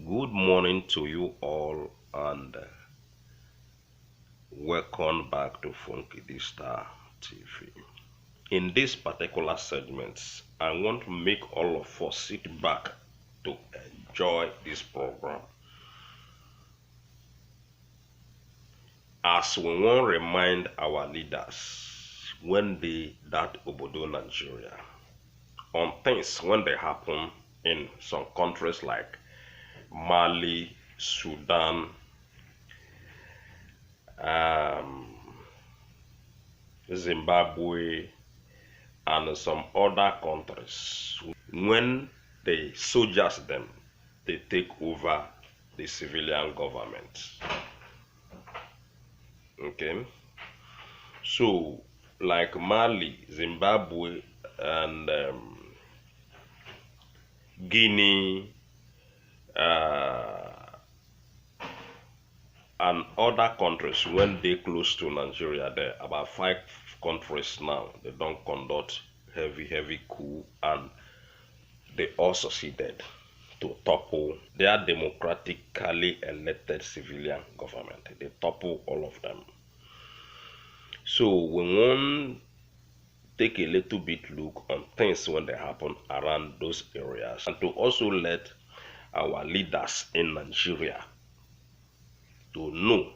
Good morning to you all and welcome back to Funky D Star TV. In this particular segment, I want to make all of us sit back to enjoy this program as we want to remind our leaders when they that Obodo Nigeria on things when they happen in some countries like Mali, Sudan, Zimbabwe, and some other countries. When the soldiers them, they take over the civilian government. Okay, so like Mali, Zimbabwe, and Guinea, and other countries when they close to Nigeria, there about 5 countries now. They don't conduct heavy coup, and they all succeeded to topple their democratically elected civilian government. They topple all of them. So we want take a little bit look on things when they happen around those areas, and to also let our leaders in Nigeria to know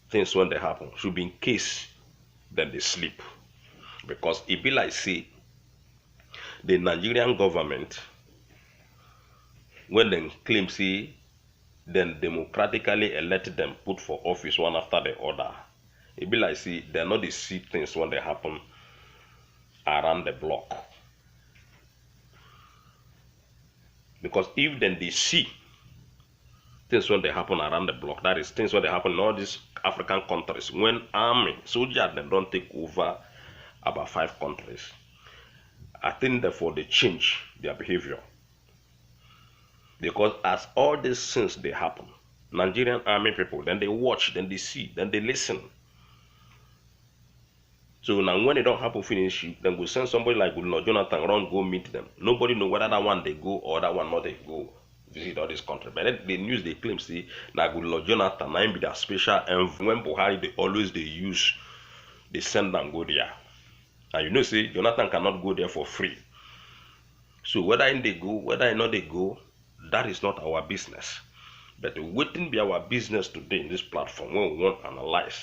things when they happen should be in case then they sleep, because it be like say the Nigerian government when they claim say then democratically elect them put for office one after the other, it be like say they're not the see things when they happen around the block. Because if then they see things when they happen around the block, that is things when they happen in all these African countries, when army soldiers then don't take over about 5 countries, I think therefore they change their behavior. Because as all these things they happen, Nigerian army people, then they watch, then they see, then they listen. So now when it don't happen finish, then we send somebody like Jonathan around go meet them. Nobody know whether that one they go or that one not they go visit all this country. But then the news they claim say now Jonathan now be their special envoy. When Buhari they always they use, they send them go there. And you know say Jonathan cannot go there for free. So whether in they go, whether or not they go, that is not our business. But waiting be our business today in this platform when we want to analyze.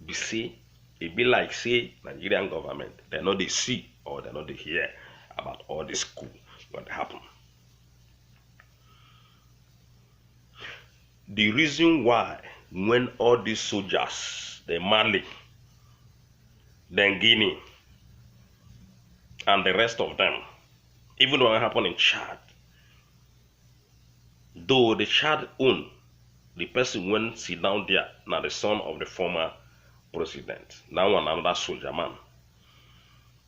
Be say it be like say Nigerian government, they know they see or they know they hear about all this coup what happen. The reason why when all these soldiers, the Mali, then Guinea, and the rest of them, even though it happened in Chad, though the Chad own, the person when sit down there, now the son of the former president, now one another soldier man.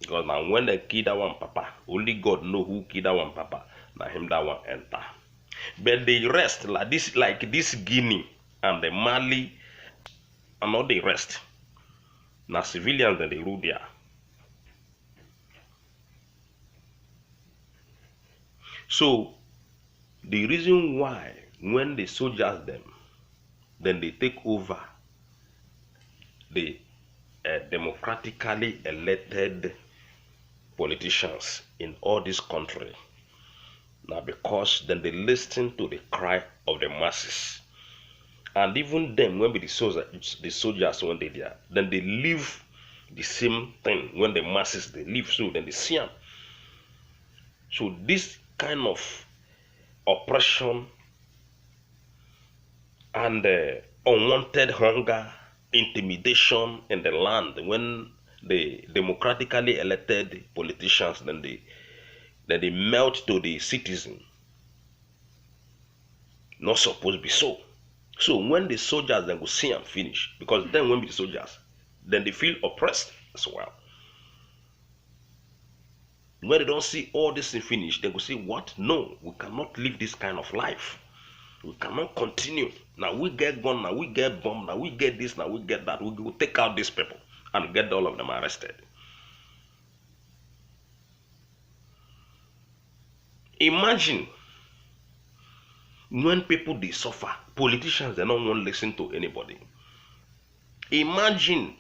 Because now when they kill that one papa, only God know who killed that one papa. Now him that one enter. But the rest, like this Guinea and the Mali and all the rest, now civilians that they rule there. So the reason why when the soldiers them, then they take over the democratically elected politicians in all this country, now because then they listen to the cry of the masses, and even them when be the soldiers when they there, then they live the same thing when the masses they live, so then they see them. So this kind of oppression and unwanted hunger, intimidation in the land when the democratically elected politicians then they melt to the citizen, not supposed to be so. So when the soldiers then go see and finish, because then when the soldiers, then they feel oppressed as well. When they don't see all this thing finish, they go say, what? No, we cannot live this kind of life. We cannot continue. Now we get gun, now we get bomb, now we get this, now we get that. We will take out these people and get all of them arrested. Imagine When people they suffer, politicians they don't want to listen to anybody. Imagine,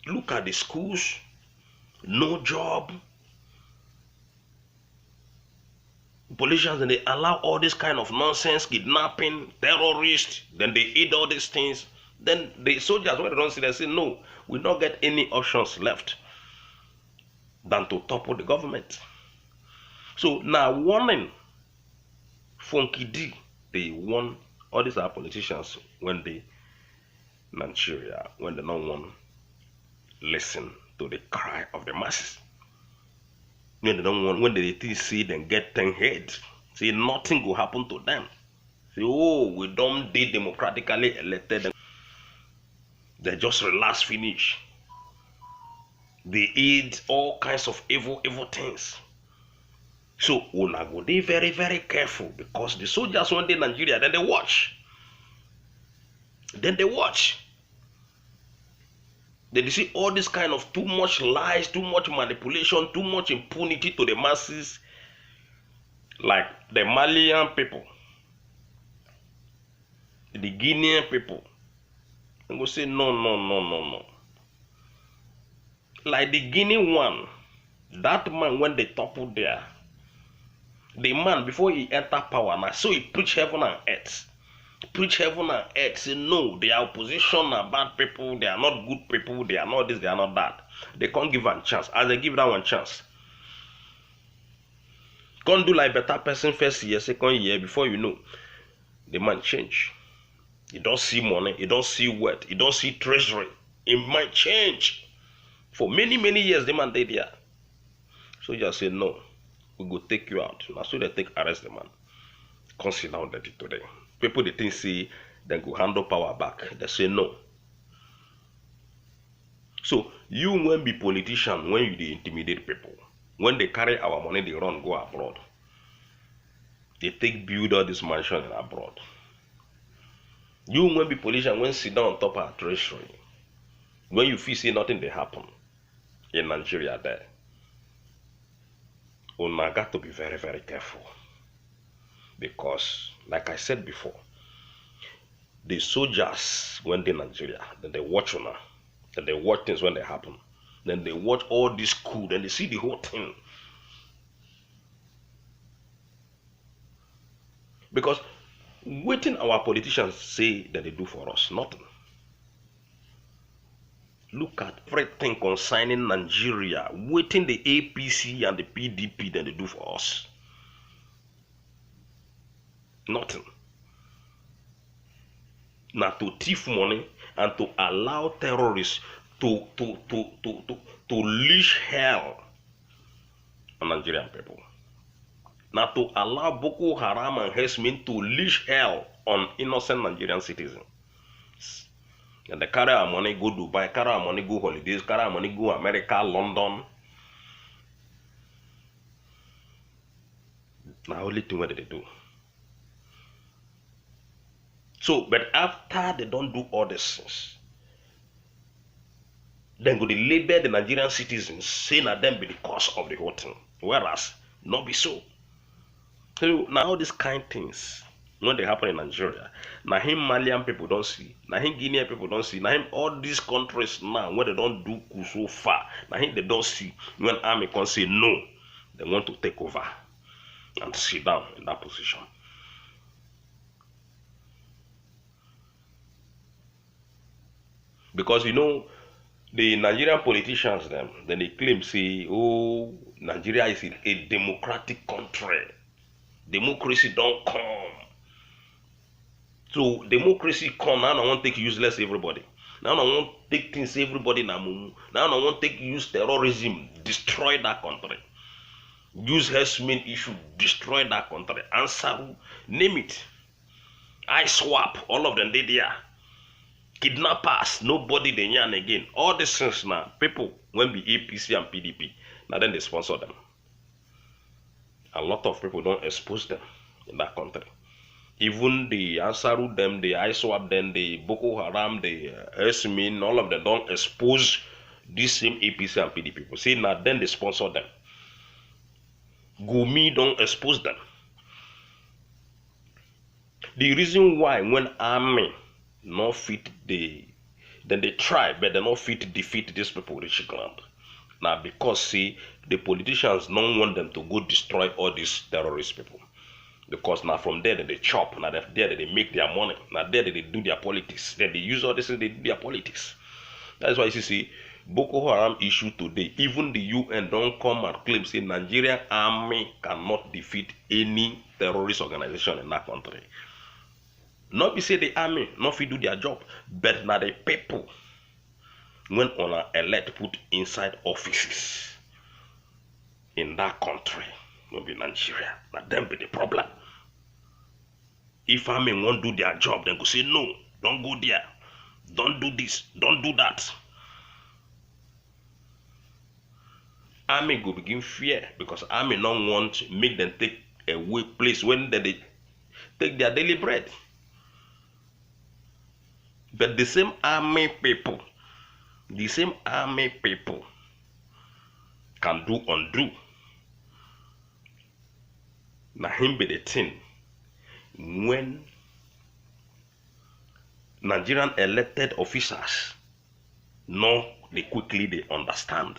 look at the schools, no job. Politicians and they allow all this kind of nonsense, kidnapping, terrorists, then they eat all these things. Then the soldiers, when they don't see, they say, no, we don't get any options left than to topple the government. So now warning, Funky D, they warn all these are politicians when they Nigeria, when they don't want to listen to the cry of the masses. When they don't want, when they see them get 10 heads, say nothing will happen to them. Say, oh, we don't be democratically elected. They just relax, finish. They eat all kinds of evil things. So una go dey very, very careful because the soldiers one day in Nigeria, then they watch. Then they watch. They see all this kind of too much lies, too much manipulation, too much impunity to the masses, like the Malian people, the Guinean people. They go say no. Like the Guinea one, that man when they toppled there, the man before he enter power now, so he preach heaven and earth. Preach heaven and earth, say no, they are opposition are bad people, they are not good people, they are not this, they are not that. They can't give one chance. As they give that one chance, can't do like better person first year, second year, before you know, the man change. You don't see money, you don't see wealth, you don't see treasury. It might change. For many years, the man did there. So you just say no, we go take you out. Now so they take arrest the man. Can't sit down dirty today. People they think say they go handle power back. They say no. So you when be politician, when you they intimidate people, when they carry our money, they run go abroad. They take build all this mansion in abroad. You when be politician, when sit down on top of a treasury, when you feel say nothing they happen in Nigeria there, una got to be very, very careful. Because, like I said before, the soldiers when they in Nigeria, then they watch una, then they watch things when they happen, then they watch all this coup, then they see the whole thing. Because waiting our politicians say that they do for us, nothing. Look at everything concerning Nigeria, waiting the APC and the PDP that they do for us. Nothing. Now to thief money and to allow terrorists to leash hell on Nigerian people. Now to allow Boko Haram and herdsmen to leash hell on innocent Nigerian citizens. And they carry our money go Dubai, carry our money go holidays, carry our money go America, London. Now only thing what they do. So, but after they don't do all these things, then go they label the Nigerian citizens, saying that them be the cause of the whole thing. Whereas, not be so. So now all these kind of things, when they happen in Nigeria, now him Malian people don't see, now him Guinea people don't see, now him all these countries now, when they don't do coup so far, now him they don't see, when army can say no, they want to take over and sit down in that position. Because you know, the Nigerian politicians then they claim say, oh, Nigeria is a democratic country. Democracy don't come. So democracy come now. I want to take useless everybody. Now I want to take things everybody na mumu. Now I want to take use terrorism, destroy that country. Use herdsmen issue, destroy that country. Answer, name it. I swap, all of them they there. Kidnappers, nobody they yarn again. All these things now, people when be APC and PDP, now then they sponsor them. A lot of people don't expose them in that country. Even the Ansaru them, the ISWAP them, the Boko Haram, the Esmin, all of them don't expose these same APC and PDP people. See now then they sponsor them. Gumi don't expose them. The reason why when army not fit then they try, but they not fit defeat these people reach ground. Now because see the politicians don't want them to go destroy all these terrorist people. Because now from there they chop, now there they make their money, now there they do their politics, then they use all this and they do their politics. That's why you see Boko Haram issue today, even the UN don't come and claim say Nigerian army cannot defeat any terrorist organization in that country. Not be say the army not fit do their job, but now the people when on a elect put inside offices in that country, will be Nigeria. Now them be the problem. If army won't do their job, then go say no, don't go there, don't do this, don't do that. Army go begin fear because army don't want make them take away place when they take their daily bread. But the same army people can do undo. Now him be the thing when Nigerian elected officers know they quickly they understand.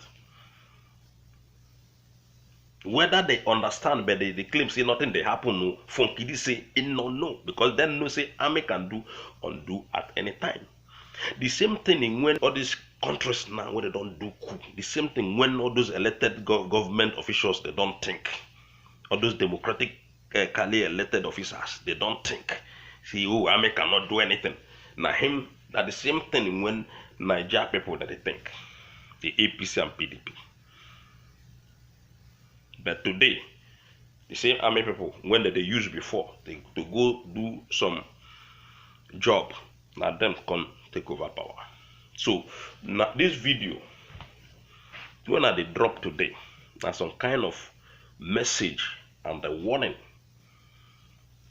Whether they understand, but they claim say nothing they happen, no, funky they say no, because then no say army can do undo at any time. The same thing when all these countries now when they don't do coup. The same thing when all those elected government officials they don't think. All those democratic elected officers they don't think. See, oh, army cannot do anything. Now him that the same thing when Niger people that they think, the APC and PDP. But today, the same army people, when they used before, to go do some job, now them can take over power. So, now this video, when they drop today, that's some kind of message and a warning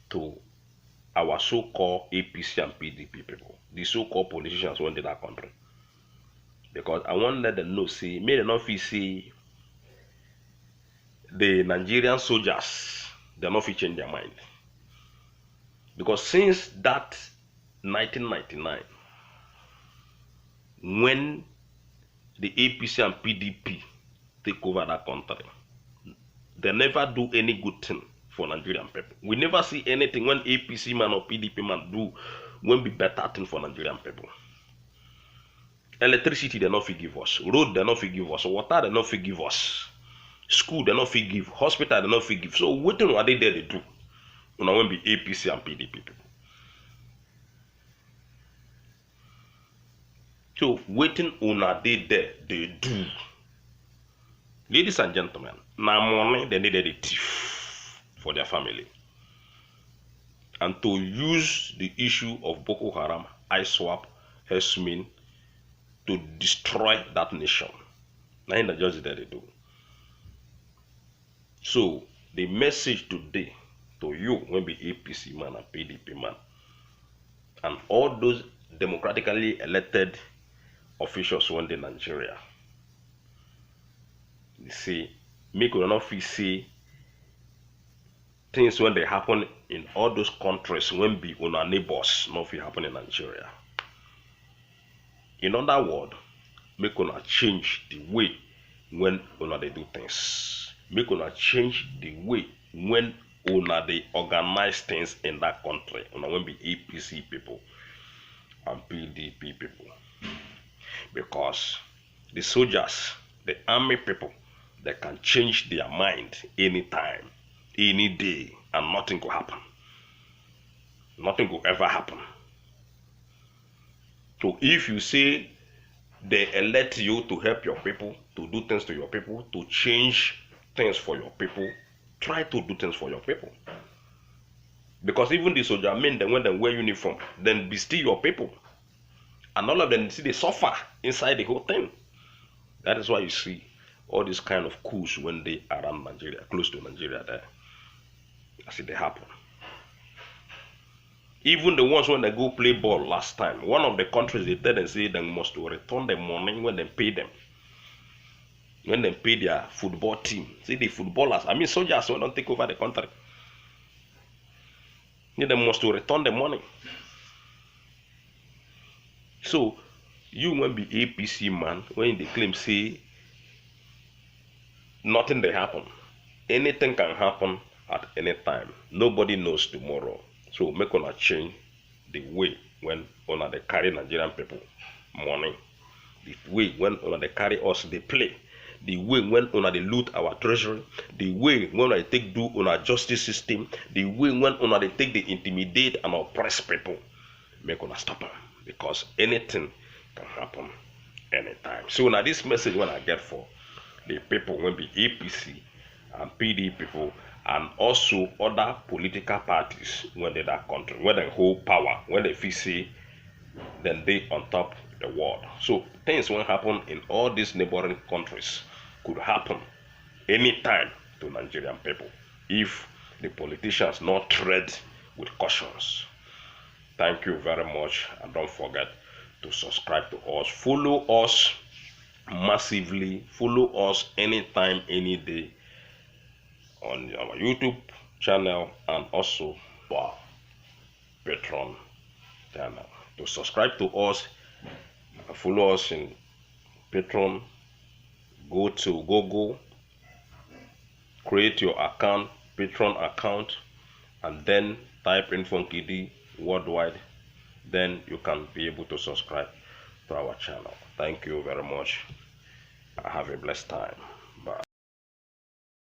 to our so-called APC and PDP people, the so-called politicians who in that country. Because I want let them know, see, may they not feel see the Nigerian soldiers, they're not change their mind. Because since that 1999, when the APC and PDP take over that country, they never do any good thing for Nigerian people. We never see anything when APC man or PDP man do when be better thing for Nigerian people. Electricity they not give us, road they not give us, water they not give us. School they not give, hospital they not give. So what are they there to do? When I want be APC and PDP people. So waiting on a day there they do. Ladies and gentlemen, now money they needed a thief for their family. And to use the issue of Boko Haram, ISWAP, Hesmin to destroy that nation. Now in the judge that they do. So the message today to you when be APC man and PDP man and all those democratically elected officials when in Nigeria, you see, make you not feel see things when they happen in all those countries when be on our neighbors not feel happen in Nigeria. In other words, make una change the way when una they do things. Make una change the way when una they organize things in that country. Una when be APC people and PDP people. Because the soldiers, the army people, they can change their mind anytime, any day, and nothing will happen. Nothing will ever happen. So if you say they elect you to help your people, to do things to your people, to change things for your people, try to do things for your people. Because even the soldier men, then when they wear uniform, then be still your people. And all of them, see, they suffer inside the whole thing. That is why you see all these kind of coups when they are around Nigeria, close to Nigeria there. I see they happen. Even the ones when they go play ball last time, one of the countries they tell them say they must return the money when they pay them. when they pay their football team. See the footballers, I mean soldiers who don't take over the country. They must to return the money. So you won't be APC man when they claim say nothing they happen. Anything can happen at any time. Nobody knows tomorrow. So make una change the way when una they carry Nigerian people money. The way when una they carry us they play. The way when una they loot our treasury. The way when they take do on our justice system. The way when una they take the intimidate and oppress people. Make una stop them. Because anything can happen anytime. So now this message when I get for the people will be APC and PD people and also other political parties when they that country, when they hold power, when they feel say then they on top the world. So things will happen in all these neighboring countries could happen anytime to Nigerian people if the politicians not tread with cautions. Thank you very much, and don't forget to subscribe to us. Follow us massively. Follow us anytime, any day on our YouTube channel and also our Patreon channel. To subscribe to us, follow us in Patreon. Go to Google, create your account, Patreon account, and then type in Funky D worldwide, then you can be able to subscribe to our channel. Thank you very much. Have a blessed time.